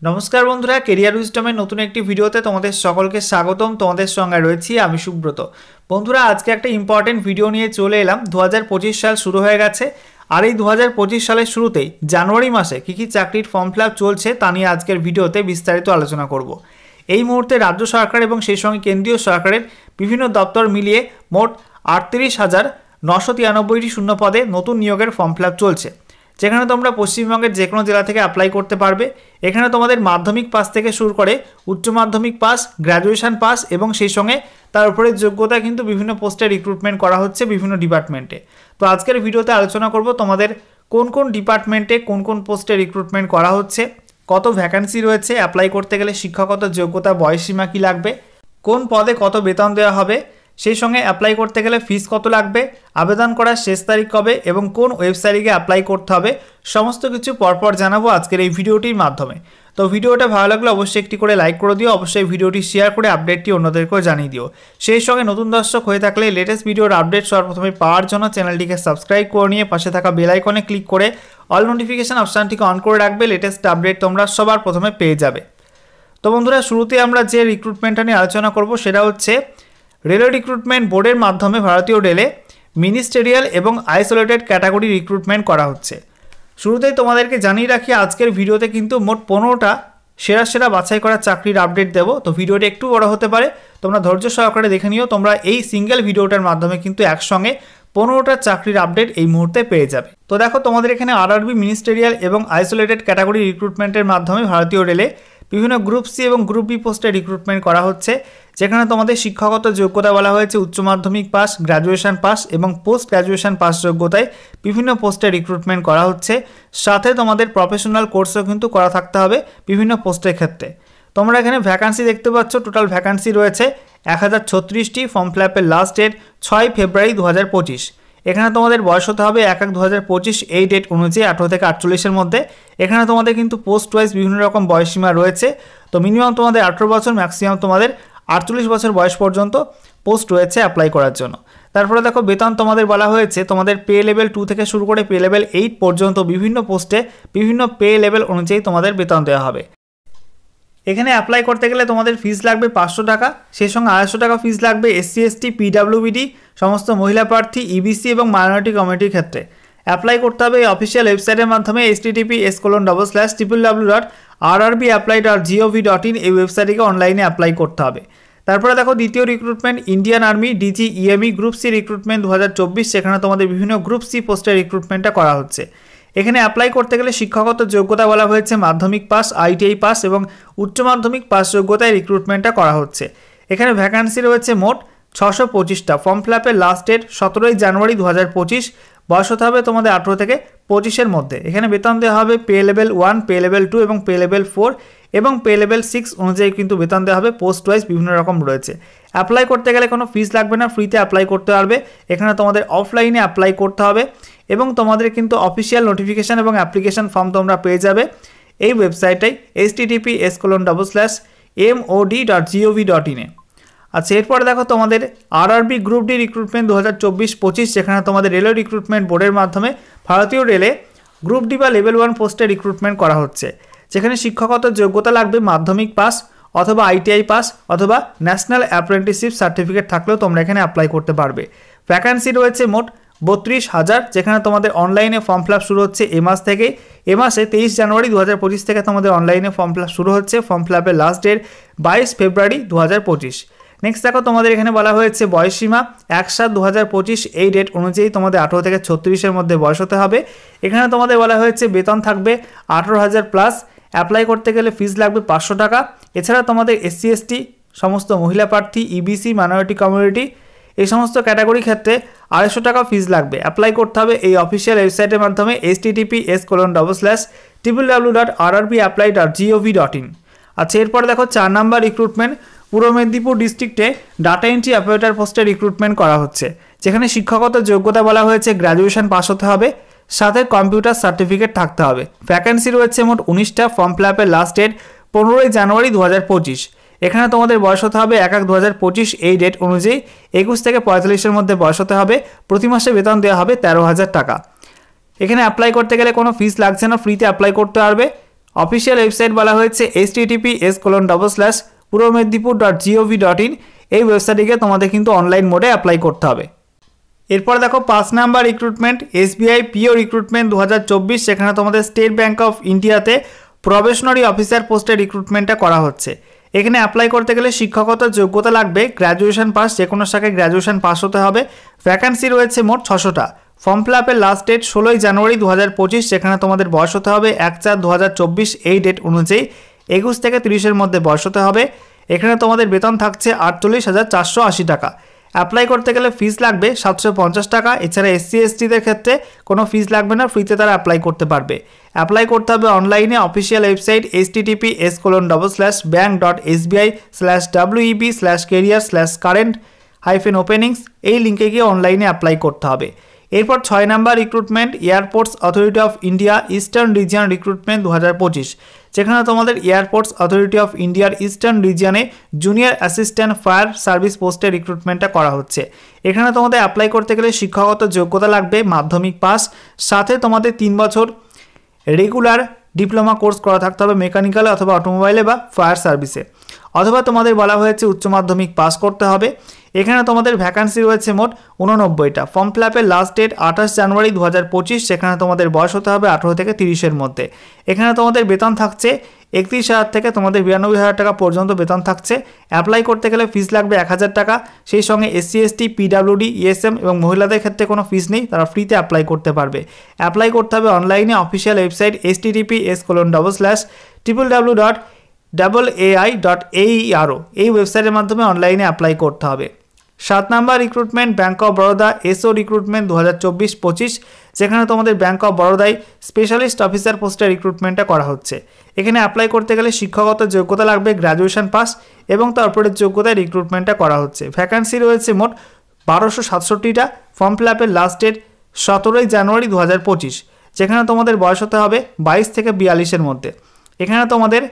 नमस्कार बंधुरा कैरियर उइजडमे नतून एक भिडियोते तोमादेर सकलके स्वागतम। तोमादेर संगे रयेछि आमि सुब्रत। बंधुरा आजके एक इम्पोर्टेंट भिडियो निये चले एलाम। 2025 साल शुरू हये गेछे और 2025 सालेर शुरूतेई जानुआरी मासे कि चाकरिर फर्म फिलआप चलछे ता निये आजकेर भिडियोते विस्तारित आलोचना करब। এই মুহূর্তে রাজ্য সরকার এবং সেই সঙ্গে কেন্দ্রীয় সরকারের বিভিন্ন দপ্তর মিলিয়ে মোট ৩৮,৯৯৩টি শূন্য পদে নতুন নিয়োগের ফর্ম ফিলআপ চলছে, যেখানে তোমরা পশ্চিমবঙ্গের যে কোনো জেলা থেকে অ্যাপ্লাই করতে পারবে। এখানে তোমাদের মাধ্যমিক পাস থেকে শুরু করে উচ্চ মাধ্যমিক পাস, গ্র্যাজুয়েশন পাস এবং সেই সঙ্গে তার উপরে যোগ্যতা কিন্তু বিভিন্ন পোস্টে রিক্রুটমেন্ট করা হচ্ছে বিভিন্ন ডিপার্টমেন্টে। তো আজকের ভিডিওতে আলোচনা করব তোমাদের কোন কোন ডিপার্টমেন্টে কোন কোন পোস্টে রিক্রুটমেন্ট করা হচ্ছে, কত ভ্যাকান্সি রয়েছে, অ্যাপ্লাই করতে গেলে শিক্ষাগত যোগ্যতা বয়সসীমা কী লাগবে, কোন পদে কত বেতন দেওয়া হবে, সেই সঙ্গে অ্যাপ্লাই করতে গেলে ফিস কত লাগবে, আবেদন করার শেষ তারিখ কবে এবং কোন ওয়েবসাইটে অ্যাপ্লাই করতে হবে, সমস্ত কিছু পরপর জানাবো আজকের এই ভিডিওটির মাধ্যমে। তো ভিডিওটা ভালো লাগলে অবশ্যই একটি করে লাইক করে দিও, অবশ্যই ভিডিওটি শেয়ার করে আপডেটটি অন্যদেরকেও জানিয়ে দিও। সেই সঙ্গে নতুন দর্শক হয়ে থাকলে লেটেস্ট ভিডিওর আপডেট সবার প্রথমে পাওয়ার জন্য চ্যানেলটিকে সাবস্ক্রাইব করে নিয়ে পাশে থাকা বেল আইকনে ক্লিক করে অল নোটিফিকেশন অপশানটিকে অন করে রাখবে। লেটেস্ট আপডেট তোমরা সবার প্রথমে পেয়ে যাবে। তো বন্ধুরা, শুরুতে আমরা যে রিক্রুটমেন্টটা নিয়ে আলোচনা করব সেটা হচ্ছে রেলওয়ে রিক্রুটমেন্ট বোর্ডের মাধ্যমে ভারতীয় রেলে মিনিস্টেরিয়াল এবং আইসোলেটেড ক্যাটাগরি রিক্রুটমেন্ট করা হচ্ছে। শুরুতেই তোমাদেরকে জানিয়ে রাখি আজকের ভিডিওতে কিন্তু মোট 15টা সেরা বাছাই করা চাকরির আপডেট দেব। তো ভিডিওটি একটু বড় হতে পারে, তোমরা ধৈর্য সহকারে দেখে নিও। তোমরা এই সিঙ্গেল ভিডিওটার মাধ্যমে কিন্তু একসঙ্গে 15টা চাকরির আপডেট এই মুহূর্তে পেয়ে যাবে। তো দেখো, তোমাদের এখানে আরআরবি মিনিস্টেরিয়াল এবং আইসোলেটেড ক্যাটাগরি রিক্রুটমেন্টের মাধ্যমে ভারতীয় রেলে বিভিন্ন গ্রুপ সি এবং গ্রুপ বি পোস্টে রিক্রুটমেন্ট করা হচ্ছে, যেখানে তোমাদের শিক্ষাগত যোগ্যতা বলা হয়েছে উচ্চ মাধ্যমিক পাস, গ্র্যাজুয়েশন পাস এবং পোস্ট গ্র্যাজুয়েশন পাস যোগ্যতায় বিভিন্ন পোস্টে রিক্রুটমেন্ট করা হচ্ছে। সাথে তোমাদের প্রফেশনাল কোর্সও কিন্তু করা থাকতে হবে বিভিন্ন পোস্টের ক্ষেত্রে। তোমরা এখানে ভ্যাকান্সি দেখতে পাচ্ছ, টোটাল ভ্যাকান্সি রয়েছে 1036টি। ফর্ম ফিলআপের লাস্ট ডেট 6 ফেব্রুয়ারি 2025। এখানে তোমাদের বয়স হতে হবে 1/1/2025 এই ডেট অনুযায়ী 18 থেকে 48-এর মধ্যে। এখানে তোমাদের কিন্তু পোস্ট ওয়াইজ বিভিন্ন রকম বয়সসীমা রয়েছে। তো মিনিমাম তোমাদের 18 বছর, ম্যাক্সিমাম তোমাদের 48 বছর বয়স পর্যন্ত পোস্ট রয়েছে অ্যাপ্লাই করার জন্য। তারপরে দেখো, বেতন তোমাদের বলা হয়েছে তোমাদের পে লেভেল 2 থেকে শুরু করে পে লেভেল 8 পর্যন্ত বিভিন্ন পোস্টে বিভিন্ন পে লেভেল অনুযায়ী তোমাদের বেতন দেওয়া হবে। এখানে অ্যাপ্লাই করতে গেলে তোমাদের ফিস লাগবে 500 টাকা, সেই সঙ্গে 250 টাকা ফিস লাগবে SC ST PWBD সমস্ত মহিলা প্রার্থী, EBC এবং মাইনরিটি কমিউনিটির ক্ষেত্রে। অ্যাপ্লাই করতে হবে এই অফিসিয়াল ওয়েবসাইটের মাধ্যমে https://www.rrbapply.gov.in এই ওয়েবসাইটে অনলাইনে অ্যাপ্লাই করতে হবে। তারপরে দেখো, দ্বিতীয় recruitment Indian army DGEME group C recruitment 2024। সেখানে তোমাদের বিভিন্ন গ্রুপ সি পোস্টের রিক্রুটমেন্টটা করা হচ্ছে। এখানে অ্যাপ্লাই করতে গেলে শিক্ষাগত যোগ্যতা বলা হয়েছে মাধ্যমিক পাস, ITI পাস এবং উচ্চ মাধ্যমিক পাস যোগ্যতায় রিক্রুটমেন্টটা করা হচ্ছে। এখানে ভ্যাকান্সি রয়েছে মোট 625টা। ফর্ম ফিলআপের লাস্ট ডেট 17 জানুয়ারি 2025। বয়স হতে হবে তোমাদের 18 থেকে 25-এর মধ্যে। এখানে বেতন দেওয়া হবে পে লেভেল 1, পে লেভেল 2 এবং পে লেভেল 4 এবং পে লেভেল 6 অনুযায়ী কিন্তু বেতন দেওয়া হবে। পোস্ট ওয়াইজ বিভিন্ন রকম রয়েছে। অ্যাপ্লাই করতে গেলে কোনো ফিস লাগবে না, ফ্রিতে অ্যাপ্লাই করতে পারবে। এখানে তোমাদের অফলাইনে অ্যাপ্লাই করতে হবে এবং তোমাদের কিন্তু অফিসিয়াল নোটিফিকেশান এবং অ্যাপ্লিকেশান ফর্ম তোমরা পেয়ে যাবে এই ওয়েবসাইটে https://mod.gov.in এ। আচ্ছা, এরপরে দেখো তোমাদের আরআরবি গ্রুপ ডি রিক্রুটমেন্ট 2024-25, যেখানে তোমাদের রেলওয়ে রিক্রুটমেন্ট বোর্ডের মাধ্যমে ভারতীয় রেলে গ্রুপ ডি বা লেভেল 1 পোস্টে রিক্রুটমেন্ট করা হচ্ছে, যেখানে শিক্ষাগত যোগ্যতা লাগবে মাধ্যমিক পাস অথবা ITI পাস অথবা ন্যাশনাল অ্যাপ্রেন্টিসশিপ সার্টিফিকেট থাকলেও তোমরা এখানে অ্যাপ্লাই করতে পারবে। ভ্যাকান্সি রয়েছে মোট 32,000, যেখানে তোমাদের অনলাইনে ফর্ম ফিলআপ শুরু হচ্ছে এ মাস থেকে। এ মাসে 23 জানুয়ারি 2025 থেকে তোমাদের অনলাইনে ফর্ম ফিলআপ শুরু হচ্ছে। ফর্ম ফিলআপের লাস্ট ডেট 22 ফেব্রুয়ারি 2025। নেক্সট দেখো, তোমাদের এখানে বলা হয়েছে বয়সসীমা 1/7/2025 এই ডেট অনুযায়ী তোমাদের 18 থেকে 36-এর মধ্যে বয়স হতে হবে। এখানে তোমাদের বলা হয়েছে বেতন থাকবে 18,000 প্লাস। অ্যাপ্লাই করতে গেলে ফিস লাগবে 500 টাকা। এছাড়া তোমাদের SC ST সমস্ত মহিলা প্রার্থী, EBC মাইনরিটি কমিউনিটি এই সমস্ত ক্যাটাগরির ক্ষেত্রে 250 টাকা ফিস লাগবে। অ্যাপ্লাই করতে হবে এই অফিসিয়াল ওয়েবসাইটের মাধ্যমে https://www.rrbapply.gov.in। আচ্ছা, এরপরে দেখো 4 নাম্বার রিক্রুটমেন্ট পূর্ব মেদিনীপুর ডিস্ট্রিক্টে ডাটা এন্ট্রি অপারেটর পোস্টে রিক্রুটমেন্ট করা হচ্ছে, যেখানে শিক্ষাগত যোগ্যতা বলা হয়েছে গ্র্যাজুয়েশন পাস হতে হবে, সাথে কম্পিউটার সার্টিফিকেট থাকতে হবে। ভ্যাকান্সি রয়েছে মোট 19টা। ফর্ম ফিলআপের লাস্ট ডেট 15 জানুয়ারি 2025। এখানে তোমাদের বয়স হতে হবে 1/1/2025 এই ডেট অনুযায়ী 21 থেকে 45-এর মধ্যে বয়স হতে হবে। প্রতি মাসে বেতন দেওয়া হবে 13,000 টাকা। এখানে অ্যাপ্লাই করতে গেলে কোনো ফিস লাগছে না, ফ্রিতে অ্যাপ্লাই করতে পারবে। অফিসিয়াল ওয়েবসাইট বলা হয়েছে https://puromedipur.gov.in। এই ওয়েবসাইটে তোমাদের কিন্তু অনলাইন মোডে অ্যাপ্লাই করতে হবে। এরপর দেখো 5 নাম্বার রিক্রুটমেন্ট SBI পিও রিক্রুটমেন্ট 2024। সেখানে তোমাদের স্টেট ব্যাঙ্ক অফ ইন্ডিয়াতে প্রবেশনারি অফিসার পোস্টের রিক্রুটমেন্টটা করা হচ্ছে। এখানে অ্যাপ্লাই করতে গেলে শিক্ষকতার যোগ্যতা লাগবে গ্র্যাজুয়েশন পাস, যে কোনো শাখায় গ্র্যাজুয়েশন পাস হতে হবে। ভ্যাকান্সি রয়েছে মোট 600টা। ফর্ম ফিল আপের লাস্ট ডেট 16 জানুয়ারি 2025। সেখানে তোমাদের বয়স হতে হবে 1/4/2024 এই ডেট অনুযায়ী 21 থেকে 30-এর মধ্যে বয়স হতে হবে। এখানে তোমাদের বেতন থাকছে 48,480 টাকা। অ্যাপ্লাই করতে গেলে ফিস লাগবে 750 টাকা। এছাড়া SC STদের ক্ষেত্রে কোনো ফিস লাগবে না, ফ্রিতে তারা অ্যাপ্লাই করতে পারবে। অ্যাপ্লাই করতে হবে অনলাইনে অফিসিয়াল ওয়েবসাইট https://bank.sbi/web/career/current-openings এই লিঙ্কে গিয়ে অনলাইনে অ্যাপ্লাই করতে হবে। এরপর 6 number recruitment airports authority of India eastern region recruitment 2025। যেখানে তোমাদের এয়ারপোর্টস অথরিটি অফ ইন্ডিয়ার ইস্টার্ন রিজিয়নে জুনিয়র অ্যাসিস্ট্যান্ট ফায়ার সার্ভিস পোস্টের রিক্রুটমেন্টটা করা হচ্ছে। এখানে তোমাদের অ্যাপ্লাই করতে গেলে শিক্ষাগত যোগ্যতা লাগবে মাধ্যমিক পাস, সাথে তোমাদের 3 বছর রেগুলার ডিপ্লোমা কোর্স করা থাকতে হবে মেকানিক্যালে অথবা অটোমোবাইলে বা ফায়ার সার্ভিসে, অথবা তোমাদের বলা হয়েছে উচ্চ মাধ্যমিক পাস করতে হবে। এখানে তোমাদের ভ্যাকান্সি রয়েছে মোট 89টা। ফর্ম ফিল আপের লাস্ট ডেট 28 জানুয়ারি 2025। সেখানে তোমাদের বয়স হতে হবে 18 থেকে 30-এর মধ্যে। এখানে তোমাদের বেতন থাকছে 31,000 থেকে তোমাদের 92,000 টাকা পর্যন্ত বেতন থাকছে। অ্যাপ্লাই করতে গেলে ফিস লাগবে 1,000 টাকা। সেই সঙ্গে SC ST PWD ESM এবং মহিলাদের ক্ষেত্রে কোনো ফিস নেই, তারা ফ্রিতে অ্যাপ্লাই করতে পারবে। অ্যাপ্লাই করতে হবে অনলাইনে অফিসিয়াল ওয়েবসাইট https://ai.aero এই ওয়েবসাইটের মাধ্যমে অনলাইনে অ্যাপ্লাই করতে হবে। 7 number recruitment bank of Baroda SO recruitment 2024-25। যেখানে তোমাদের ব্যাঙ্ক অফ বরোদায় স্পেশালিস্ট অফিসার পোস্টের রিক্রুটমেন্টটা করা হচ্ছে। এখানে অ্যাপ্লাই করতে গেলে শিক্ষাগত যোগ্যতা লাগবে গ্র্যাজুয়েশন পাস এবং তার উপরের যোগ্যতায় রিক্রুটমেন্টটা করা হচ্ছে। ভ্যাকান্সি রয়েছে মোট 1267টা। ফর্ম ফিল আপের লাস্ট ডেট 17 জানুয়ারি 2025। যেখানে তোমাদের বয়স হতে হবে 22 থেকে 42-এর মধ্যে। এখানে তোমাদের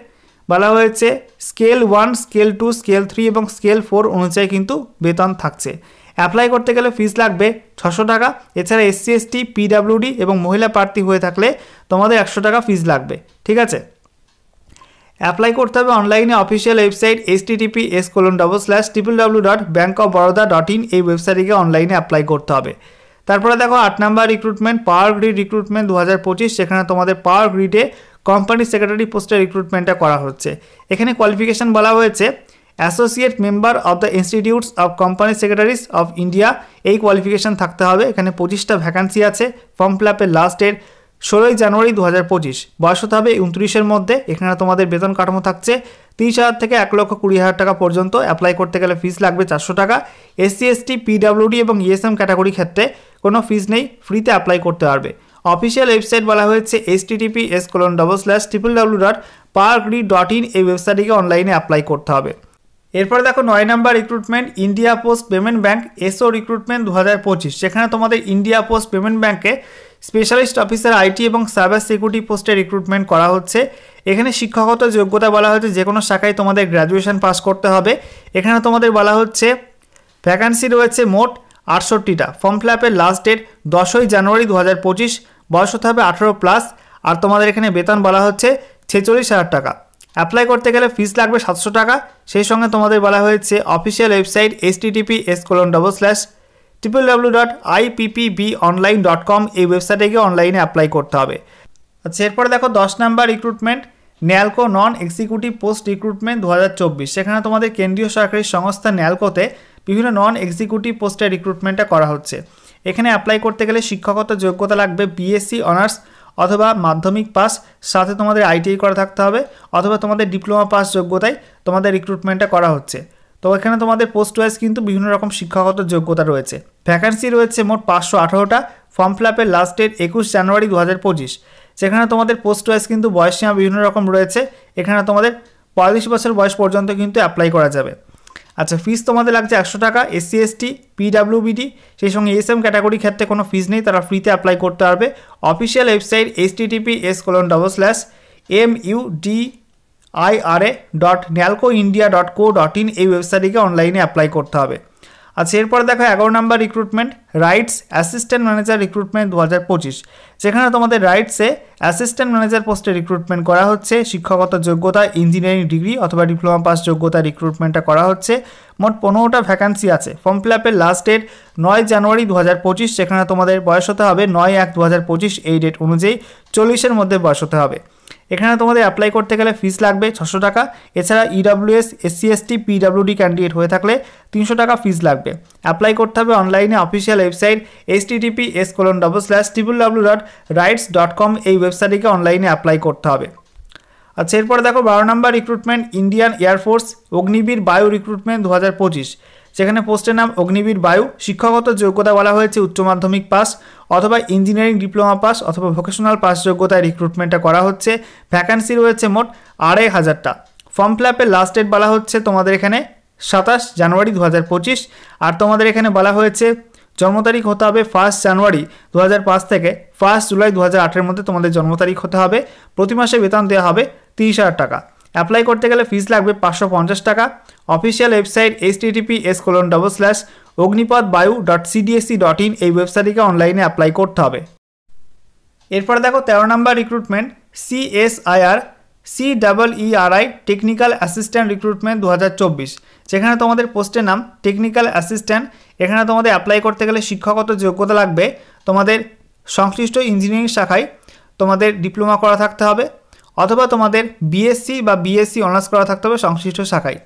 বলা হয়েছে স্কেল 1, স্কেল 2, স্কেল 3 এবং স্কেল 4 অনুযায়ী কিন্তু বেতন থাকছে। অ্যাপ্লাই করতে গেলে ফিস লাগবে 600 টাকা। এছাড়া SC ST PWD এবং মহিলা প্রার্থী হয়ে থাকলে তোমাদের 100 টাকা ফিস লাগবে। ঠিক আছে, অ্যাপ্লাই করতে হবে অনলাইনে অফিসিয়াল ওয়েবসাইট https://www.bankofbaroda.in এই ওয়েবসাইটে গিয়ে অনলাইনে অ্যাপ্লাই করতে হবে। তারপরে দেখো 8 number recruitment power grid recruitment 2025। সেখানে তোমাদের পাওয়ার গ্রিডে কোম্পানি সেক্রেটারি পোস্টের রিক্রুটমেন্টটা করা হচ্ছে। এখানে কোয়ালিফিকেশন বলা হয়েছে associate member of the institutes of company secretaries of India এই কোয়ালিফিকেশন থাকতে হবে। এখানে 25টা ভ্যাকান্সি আছে। ফর্ম ফিল আপের লাস্ট ডেট 16 জানুয়ারি 2025। বয়স হতে হবে 29-এর মধ্যে। এখানে তোমাদের বেতন কাঠামো থাকছে 30,000 থেকে 1,20,000 টাকা পর্যন্ত। অ্যাপ্লাই করতে গেলে ফিস লাগবে 400 টাকা। SC ST PWD এবং ESM ক্যাটাগরি ক্ষেত্রে কোনো ফিস নেই, ফ্রিতে অ্যাপ্লাই করতে পারবে। অফিসিয়াল ওয়েবসাইট বলা হয়েছে https://www.powergrid.in এই ওয়েবসাইটে অনলাইনে অ্যাপ্লাই করতে হবে। এরপর দেখো 9 number recruitment India post payment bank SO recruitment 2025। সেখানে তোমাদের ইন্ডিয়া পোস্ট পেমেন্ট ব্যাঙ্কে স্পেশালিস্ট অফিসার IT এবং সাইবার সিকিউরিটি পোস্টে রিক্রুটমেন্ট করা হচ্ছে। এখানে শিক্ষাগত যোগ্যতা বলা হয়েছে যে কোনো শাখায় তোমাদের গ্র্যাজুয়েশন পাস করতে হবে। এখানে তোমাদের বলা হচ্ছে ভ্যাকান্সি রয়েছে মোট 68টা। ফর্ম ফিল আপের লাস্ট ডেট 10 জানুয়ারি 2025। বয়স হতে হবে 18+। আর তোমাদের এখানে বেতন বলা হচ্ছে 46,000 টাকা। অ্যাপ্লাই করতে গেলে ফিস লাগবে 700 টাকা। সেই সঙ্গে তোমাদের বলা হয়েছে অফিসিয়াল ওয়েবসাইট https://www.ippbonline.com এই ওয়েবসাইটে গিয়ে অনলাইনে অ্যাপ্লাই করতে হবে। আচ্ছা, এরপর দেখো 10 number recruitment NALCO non executive post recruitment 2024। সেখানে তোমাদের কেন্দ্রীয় সরকারি সংস্থা ন্যালকোতে বিভিন্ন নন এক্সিকিউটিভ পোস্টের রিক্রুটমেন্টটা করা হচ্ছে। এখানে অ্যাপ্লাই করতে গেলে শিক্ষাগত যোগ্যতা লাগবে BSc অনার্স অথবা মাধ্যমিক পাস, সাথে তোমাদের ITI করা থাকতে হবে অথবা তোমাদের ডিপ্লোমা পাস যোগ্যতায় তোমাদের রিক্রুটমেন্টটা করা হচ্ছে। তো এখানে তোমাদের পোস্ট ওয়াইজ কিন্তু বিভিন্ন রকম শিক্ষাগত যোগ্যতা রয়েছে। ভ্যাকান্সি রয়েছে মোট 518টা। ফর্ম ফিল আপের লাস্ট ডেট 21 জানুয়ারি 2025। সেখানে তোমাদের পোস্ট ওয়াইজ কিন্তু বয়সসীমা বিভিন্ন রকম রয়েছে। এখানে তোমাদের 45 বছর বয়স পর্যন্ত কিন্তু অ্যাপ্লাই করা যাবে। আচ্ছা, ফিস তোমাদের লাগছে 100 টাকা। SC ST PWD সেই সঙ্গে ESM ক্যাটাগরি ক্ষেত্রে কোনো ফিস নেই, তারা ফ্রিতে অ্যাপ্লাই করতে পারবে। অফিসিয়াল ওয়েবসাইট https://mudira.nalcoindia.co.in এই ওয়েবসাইটে অনলাইনে অ্যাপ্লাই করতে হবে। আচ্ছা, এরপরে দেখো 11 নম্বর recruitment rights assistant manager recruitment 2025, যেখানে তোমাদের রাইটসে অ্যাসিস্ট্যান্ট ম্যানেজার পোস্টে রিক্রুটমেন্ট করা হচ্ছে। শিক্ষাগত যোগ্যতা ইঞ্জিনিয়ারিং ডিগ্রি অথবা ডিপ্লোমা পাস যোগ্যতা রিক্রুটমেন্টটা করা হচ্ছে। মোট 15টা ভ্যাকান্সি আছে। ফর্ম ফিল আপের লাস্ট ডেট 9 জানুয়ারি 2025, যেখানে তোমাদের বয়স হতে হবে 9/1/2025, এই ডেট অনুযায়ী 40-এর মধ্যে বয়স হতে হবে। এখানে তোমাদের অ্যাপ্লাই করতে গেলে ফিস লাগবে 600 টাকা। এছাড়া EWS, SC ST, PWD candidate হয়ে থাকলে 300 টাকা ফিস লাগবে। অ্যাপ্লাই করতে হবে অনলাইনে অফিসিয়াল ওয়েবসাইট https://www.rights.com, এই ওয়েবসাইটে অনলাইনে অ্যাপ্লাই করতে হবে। আচ্ছা, এরপরে দেখো 12 নম্বর রিক্রুটমেন্ট ইন্ডিয়ান এয়ারফোর্স অগ্নিবীর বায়ু রিক্রুটমেন্ট 2025, যেখানে পোস্টের নাম অগ্নিবীর বায়ু। শিক্ষাগত যোগ্যতা বলা হয়েছে উচ্চ মাধ্যমিক পাস অথবা ইঞ্জিনিয়ারিং ডিপ্লোমা পাস অথবা ভোকেশনাল পাস যোগ্যতায় রিক্রুটমেন্টটা করা হচ্ছে। ভ্যাকান্সি রয়েছে মোট 2500টা। ফর্ম ফিল আপের লাস্ট ডেট বলা হচ্ছে তোমাদের এখানে 27 জানুয়ারি 2025, আর তোমাদের এখানে বলা হয়েছে জন্ম তারিখ হতে হবে 1 জানুয়ারি 2005 থেকে 1 জুলাই 2008-এর মধ্যে তোমাদের জন্ম তারিখ হতে হবে। প্রতি মাসে বেতন দেওয়া হবে 30,000 টাকা। অ্যাপ্লাই করতে গেলে ফিস লাগবে 550 টাকা। অফিসিয়াল ওয়েবসাইট https://ognipatbayu.cdsc.in, এই ওয়েবসাইটে অনলাইনে অ্যাপ্লাই করতে হবে। এরপরে দেখো 13 নম্বর recruitment CSIR CEERI technical assistant recruitment 2024, যেখানে তোমাদের পোস্টের নাম টেকনিক্যাল অ্যাসিস্ট্যান্ট। এখানে তোমাদের অ্যাপ্লাই করতে গেলে শিক্ষাগত যোগ্যতা লাগবে তোমাদের সংশ্লিষ্ট ইঞ্জিনিয়ারিং শাখায় তোমাদের ডিপ্লোমা করা থাকতে হবে অথবা তোমাদের বিএসসি বা বিএসসি অনার্স করা থাকতে হবে সংশ্লিষ্ট শাখায়।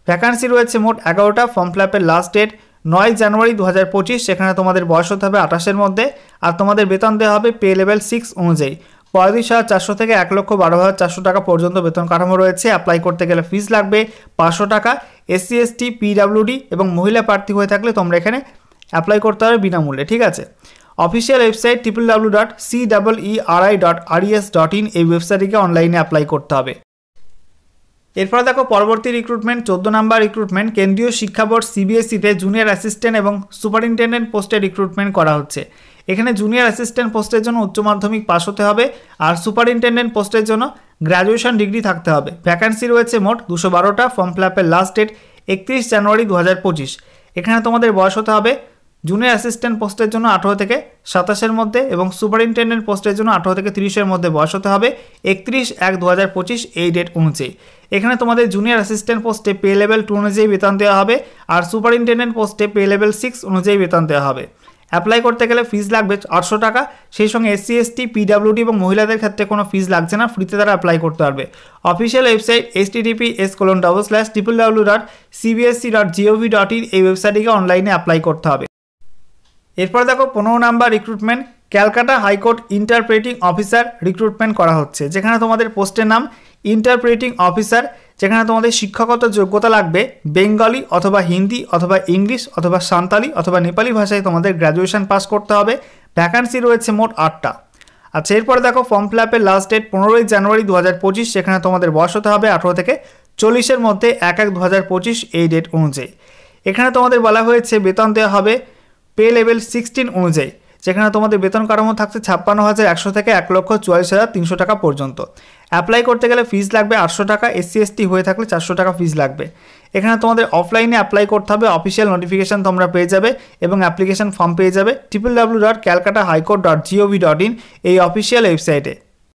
ভ্যাকান্সি রয়েছে মোট 11টা। ফর্ম ফিল আপের লাস্ট ডেট 9 জানুয়ারি 2025, সেখানে তোমাদের বয়স হতে হবে 28-এর মধ্যে, আর তোমাদের বেতন দেওয়া হবে পে লেভেল 6 অনুযায়ী। 35,400 থেকে 1,12,400 টাকা পর্যন্ত বেতন কাঠামো রয়েছে। অ্যাপ্লাই করতে গেলে ফিস লাগবে 500 টাকা। এসসি এসটি, পিডব্লিউডি এবং মহিলা প্রার্থী হয়ে থাকলে তোমরা এখানে অ্যাপ্লাই করতে হবে বিনামূল্যে, ঠিক আছে। অফিসিয়াল ওয়েবসাইট www.ceeri.res.in, এই ওয়েবসাইটে অনলাইনে অ্যাপ্লাই করতে হবে। এরপর দেখো পরবর্তী রিক্রুটমেন্ট 14 নম্বর রিক্রুটমেন্ট কেন্দ্রীয় শিক্ষা বোর্ড সিবিএসইতে জুনিয়র অ্যাসিস্ট্যান্ট এবং সুপারিনটেন্ডেন্ট পোস্টে রিক্রুটমেন্ট করা হচ্ছে। এখানে জুনিয়র অ্যাসিস্ট্যান্ট পোস্টের জন্য উচ্চ মাধ্যমিক পাস হতে হবে, আর সুপারিনটেন্ডেন্ট পোস্টের জন্য গ্র্যাজুয়েশন ডিগ্রি থাকতে হবে। ভ্যাকান্সি রয়েছে মোট 212টা। ফর্ম ফিল আপের লাস্ট ডেট 31 জানুয়ারি 2025। এখানে তোমাদের বয়স হতে হবে জুনিয়র অ্যাসিস্ট্যান্ট পোস্টের জন্য 18 থেকে 27-এর মধ্যে এবং সুপারিনটেন্ডেন্ট পোস্টের জন্য 18 থেকে 30-এর মধ্যে বয়স হতে হবে 31/1/2025, এই ডেট অনুযায়ী। এখানে তোমাদের জুনিয়র অ্যাসিস্ট্যান্ট পোস্টে পে লেভেল 2 অনুযায়ী বেতন দেওয়া হবে, আর সুপারিনটেন্ডেন্ট পোস্টে পে লেভেল 6 অনুযায়ী বেতন দেওয়া হবে। অ্যাপ্লাই করতে গেলে ফিস লাগবে 800 টাকা। সেই সঙ্গে এসসি এসটি, পিডব্লিউডি এবং মহিলাদের ক্ষেত্রে কোনো ফিস লাগছে না, ফ্রিতে তারা অ্যাপ্লাই করতে পারবে। অফিসিয়াল ওয়েবসাইট https://www.cbsc.gov.in, এই ওয়েবসাইটে অনলাইনে অ্যাপ্লাই করতে হবে। এরপর দেখো 15 number recruitment Calcutta high court interpreting officer recruitment করা হচ্ছে, যেখানে তোমাদের পোস্টের নাম ইন্টারপ্রেটিং অফিসার। যেখানে তোমাদের শিক্ষাগত যোগ্যতা লাগবে বেঙ্গলি অথবা হিন্দি অথবা ইংলিশ অথবা সাঁওতালি অথবা নেপালি ভাষায় তোমাদের গ্র্যাজুয়েশন পাস করতে হবে। ভ্যাকান্সি রয়েছে মোট 8টা। আচ্ছা, এরপরে দেখো ফর্ম ফিল আপের লাস্ট ডেট 15 জানুয়ারি 2025, সেখানে তোমাদের বয়স হতে হবে 18 থেকে 40-এর মধ্যে 1/1/2025, এই ডেট অনুযায়ী। এখানে তোমাদের বলা হয়েছে বেতন দেওয়া হবে পে লেভেল 16 অনুযায়ী, যেখানে তোমাদের বেতন কাঠামো থাকছে 56,100 থেকে 1,44,300 টাকা পর্যন্ত। অ্যাপ্লাই করতে গেলে ফিস লাগবে 800 টাকা। এসসি এসটি হয়ে থাকলে 400 টাকা ফিস লাগবে। এখানে তোমাদের অফলাইনে অ্যাপ্লাই করতে হবে। অফিসিয়াল নোটিফিকেশান তোমরা পেয়ে যাবে এবং অ্যাপ্লিকেশন ফর্ম পেয়ে যাবে www.calcatahighcourt.gov.in, এই অফিসিয়াল ওয়েবসাইটে।